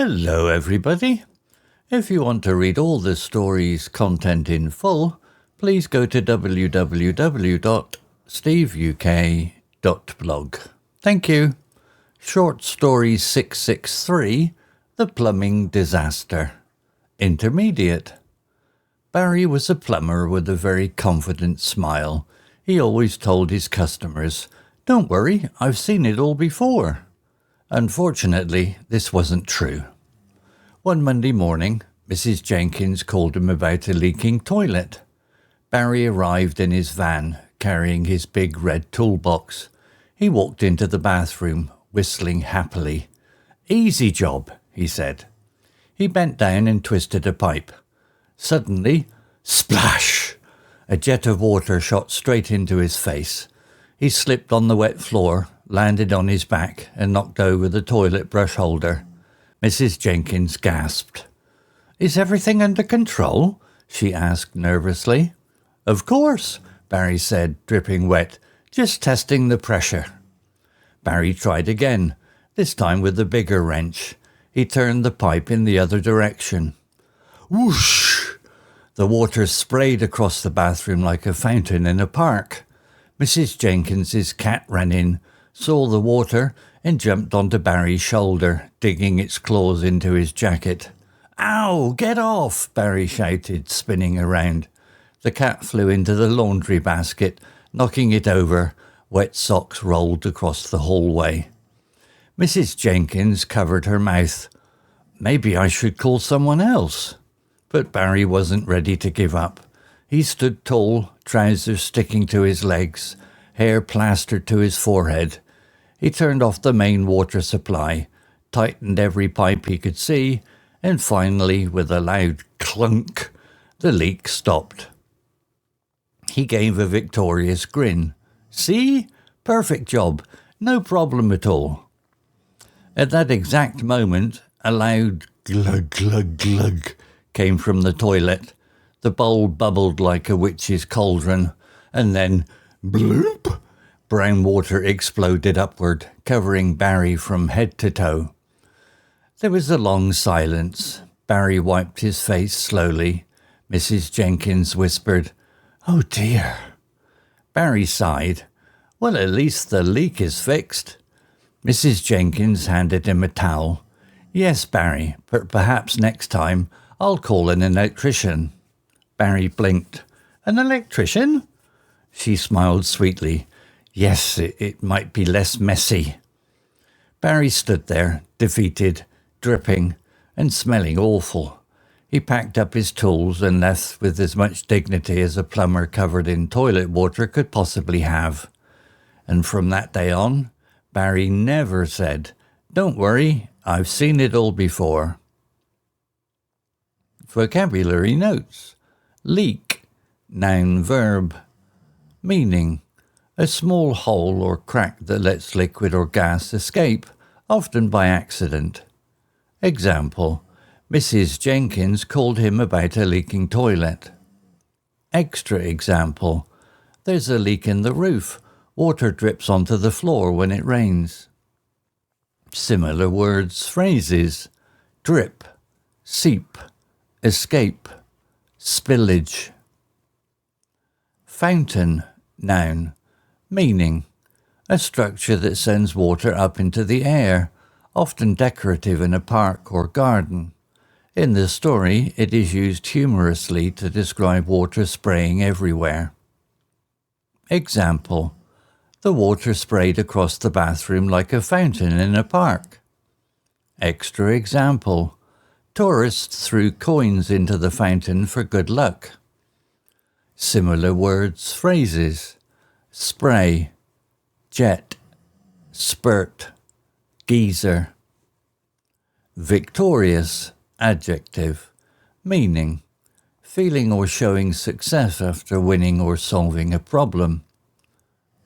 Hello everybody. If you want to read all the story's content in full, please go to www.steveuk.blog. Thank you. Short story 663, The Plumbing Disaster. Intermediate. Barry was a plumber with a very confident smile. He always told his customers, "Don't worry, I've seen it all before." Unfortunately, this wasn't true. One Monday morning, Mrs. Jenkins called him about a leaking toilet. Barry arrived in his van, carrying his big red toolbox. He walked into the bathroom, whistling happily. "Easy job," he said. He bent down and twisted a pipe. Suddenly, splash! A jet of water shot straight into his face. He slipped on the wet floor, landed on his back, and knocked over the toilet brush holder. Mrs. Jenkins gasped. "Is everything under control?" she asked nervously. "Of course," Barry said, dripping wet. "Just testing the pressure." Barry tried again, this time with a bigger wrench. He turned the pipe in the other direction. Whoosh! The water sprayed across the bathroom like a fountain in a park. Mrs. Jenkins's cat ran in, saw the water, and jumped onto Barry's shoulder, digging its claws into his jacket. "Ow! Get off!" Barry shouted, spinning around. The cat flew into the laundry basket, knocking it over. Wet socks rolled across the hallway. Mrs. Jenkins covered her mouth. "Maybe I should call someone else." But Barry wasn't ready to give up. He stood tall, trousers sticking to his legs, hair plastered to his forehead. He turned off the main water supply, tightened every pipe he could see, and finally, with a loud clunk, the leak stopped. He gave a victorious grin. "See? Perfect job. No problem at all." At that exact moment, a loud glug, glug, glug came from the toilet. The bowl bubbled like a witch's cauldron, and then, bloop! Brown water exploded upward, covering Barry from head to toe. There was a long silence. Barry wiped his face slowly. Mrs. Jenkins whispered, "Oh dear." Barry sighed. "Well, at least the leak is fixed." Mrs. Jenkins handed him a towel. "Yes, Barry, but perhaps next time I'll call in an electrician." Barry blinked. "An electrician?" She smiled sweetly. "Yes, it might be less messy." Barry stood there, defeated, dripping, and smelling awful. He packed up his tools and left with as much dignity as a plumber covered in toilet water could possibly have. And from that day on, Barry never said, "Don't worry, I've seen it all before." Vocabulary notes. Leak, noun verb. Meaning, a small hole or crack that lets liquid or gas escape, often by accident. Example, Mrs. Jenkins called him about a leaking toilet. Extra example, there's a leak in the roof. Water drips onto the floor when it rains. Similar words, phrases. Drip, seep, escape, spillage. Fountain, noun. Meaning, a structure that sends water up into the air, often decorative in a park or garden. In the story, it is used humorously to describe water spraying everywhere. Example, the water sprayed across the bathroom like a fountain in a park. Extra example, tourists threw coins into the fountain for good luck. Similar words, phrases. Spray, jet, spurt, geyser. Victorious, adjective, meaning, feeling or showing success after winning or solving a problem.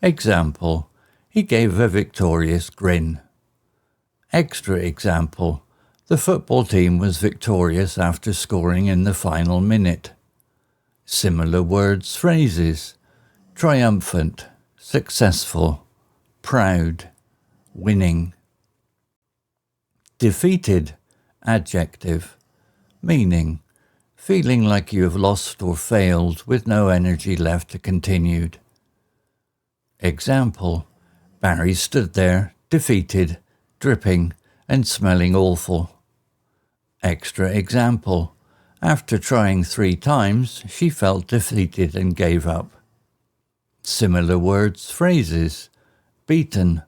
Example, he gave a victorious grin. Extra example, the football team was victorious after scoring in the final minute. Similar words, phrases. Triumphant, successful, proud, winning. Defeated, adjective, meaning feeling like you have lost or failed with no energy left to continue. Example, Barry stood there, defeated, dripping, and smelling awful. Extra example, after trying 3 times, she felt defeated and gave up. Similar words, phrases, beaten,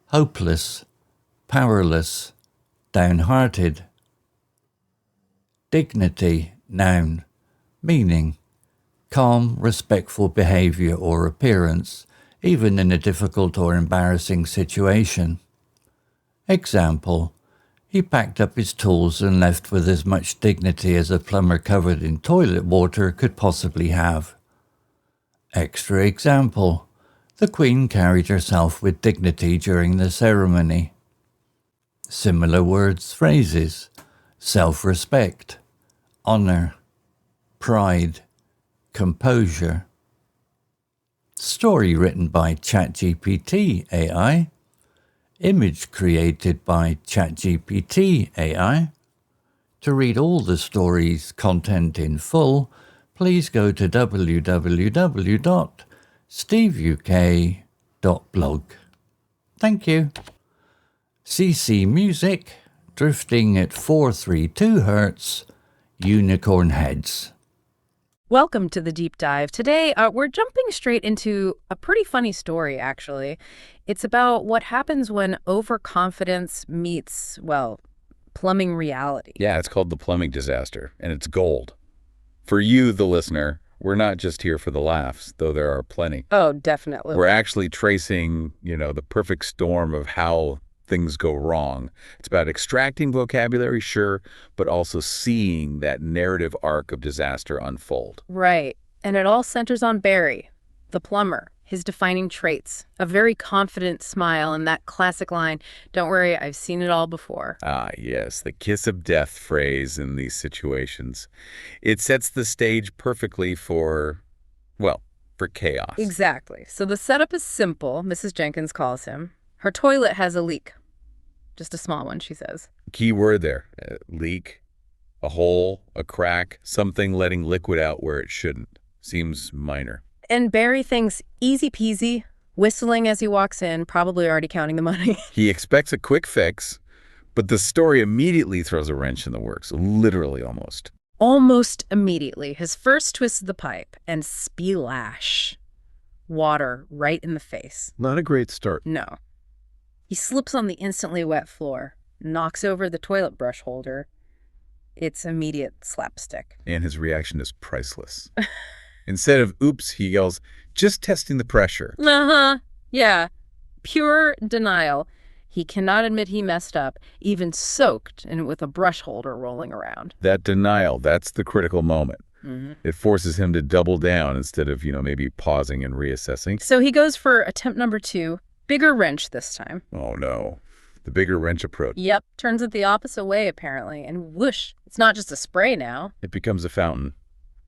hopeless, powerless, downhearted. Dignity, noun, meaning calm, respectful behavior or appearance, even in a difficult or embarrassing situation. Example, he packed up his tools and left with as much dignity as a plumber covered in toilet water could possibly have. Extra example, the Queen carried herself with dignity during the ceremony. Similar words, phrases, self-respect, honor, pride, composure. Story written by ChatGPT AI. Image created by ChatGPT AI. To read all the story's content in full, please go to www.steveuk.blog. Thank you. CC Music, drifting at 432 Hz, Unicorn Heads. Welcome to the deep dive. Today, we're jumping straight into a pretty funny story, actually. It's about what happens when overconfidence meets, well, plumbing reality. Yeah, it's called the plumbing disaster, and it's gold. For you, the listener, we're not just here for the laughs, though there are plenty. Oh, definitely. We're actually tracing, the perfect storm of how things go wrong. It's about extracting vocabulary, sure, but also seeing that narrative arc of disaster unfold. Right. And it all centers on Barry, the plumber, his defining traits, a very confident smile, and that classic line, "Don't worry, I've seen it all before." Ah, yes, the kiss of death phrase in these situations. It sets the stage perfectly for chaos. Exactly. So the setup is simple, Mrs. Jenkins calls him. Her toilet has a leak. Just a small one, she says. Key word there, leak, a hole, a crack, something letting liquid out where it shouldn't. Seems minor. And Barry thinks easy peasy, whistling as he walks in, probably already counting the money. He expects a quick fix, but the story immediately throws a wrench in the works, literally almost. Almost immediately. His first twist of the pipe, and splash. Water right in the face. Not a great start. No. He slips on the instantly wet floor, knocks over the toilet brush holder. It's immediate slapstick. And his reaction is priceless. Instead of oops, he yells, just testing the pressure. Yeah. Pure denial. He cannot admit he messed up, even soaked and with a brush holder rolling around. That denial, that's the critical moment. Mm-hmm. It forces him to double down instead of, maybe pausing and reassessing. So he goes for attempt number 2, bigger wrench this time. Oh, no. The bigger wrench approach. Yep, turns it the opposite way, apparently. And whoosh, it's not just a spray now. It becomes a fountain.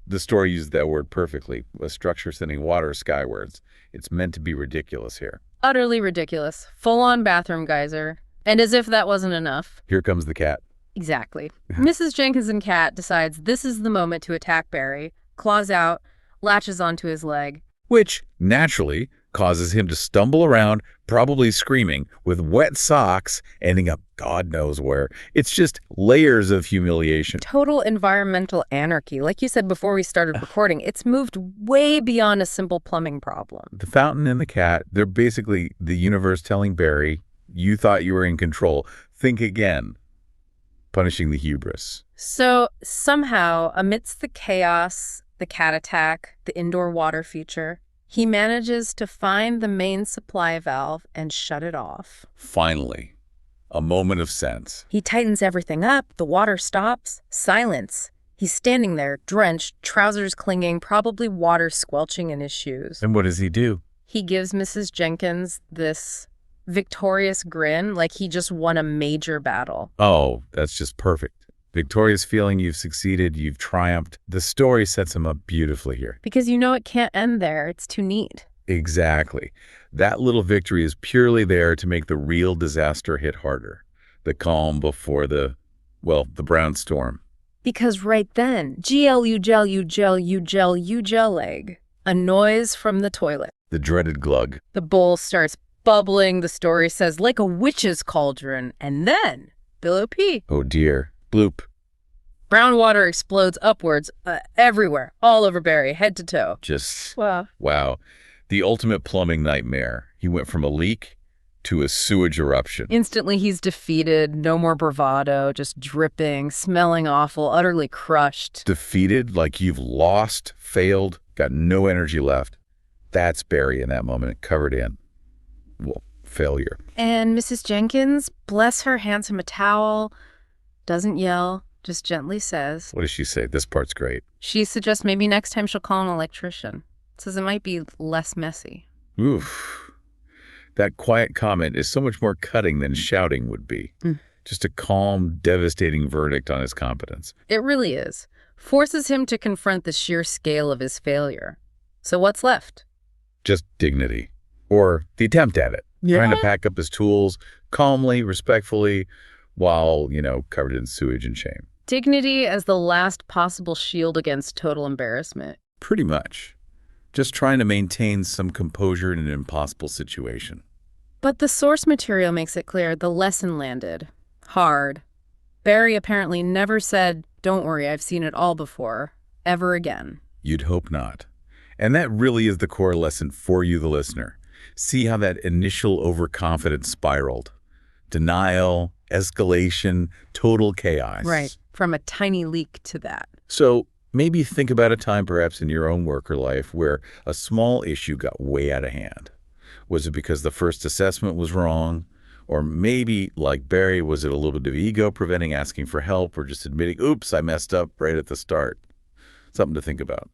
The story used that word perfectly, a structure sending water skywards. It's meant to be ridiculous here. Utterly ridiculous. Full-on bathroom geyser. And as if that wasn't enough. Here comes the cat. Exactly. Mrs. Jenkins and Cat decides this is the moment to attack Barry, claws out, latches onto his leg. Which, naturally, causes him to stumble around, probably screaming, with wet socks, ending up God knows where. It's just layers of humiliation. Total environmental anarchy. Like you said before we started recording, it's moved way beyond a simple plumbing problem. The fountain and the cat, they're basically the universe telling Barry, you thought you were in control. Think again. Punishing the hubris. So somehow, amidst the chaos, the cat attack, the indoor water feature, he manages to find the main supply valve and shut it off. Finally, a moment of sense. He tightens everything up, the water stops, silence. He's standing there, drenched, trousers clinging, probably water squelching in his shoes. And what does he do? He gives Mrs. Jenkins this victorious grin, like he just won a major battle. Oh, that's just perfect. Victorious feeling you've succeeded, you've triumphed. The story sets him up beautifully here. Because it can't end there. It's too neat. Exactly. That little victory is purely there to make the real disaster hit harder. The calm before the Well, the brown storm. Because right then, leg, a noise from the toilet. The dreaded glug. The bowl starts bubbling, the story says, like a witch's cauldron, and then, billow pee. Oh dear. Bloop. Brown water explodes upwards, everywhere, all over Barry, head to toe. Just, Wow. wow. The ultimate plumbing nightmare. He went from a leak to a sewage eruption. Instantly, he's defeated, no more bravado, just dripping, smelling awful, utterly crushed. Defeated, like you've lost, failed, got no energy left. That's Barry in that moment, covered in, well, failure. And Mrs. Jenkins, bless her, hands him a towel, doesn't yell, just gently says. What does she say? This part's great. She suggests maybe next time she'll call an electrician. Says it might be less messy. Oof. That quiet comment is so much more cutting than shouting would be. Just a calm, devastating verdict on his competence. It really is. Forces him to confront the sheer scale of his failure. So what's left? Just dignity. Or the attempt at it. Trying to pack up his tools calmly, respectfully, while, covered in sewage and shame. Dignity as the last possible shield against total embarrassment. Pretty much. Just trying to maintain some composure in an impossible situation. But the source material makes it clear the lesson landed. Hard. Barry apparently never said, "Don't worry, I've seen it all before," ever again. You'd hope not. And that really is the core lesson for you, the listener. See how that initial overconfidence spiraled. Denial, escalation, total chaos. Right. From a tiny leak to that. So maybe think about a time perhaps in your own work or life where a small issue got way out of hand. Was it because the first assessment was wrong? Or maybe, like Barry, was it a little bit of ego preventing asking for help or just admitting, oops, I messed up right at the start? Something to think about.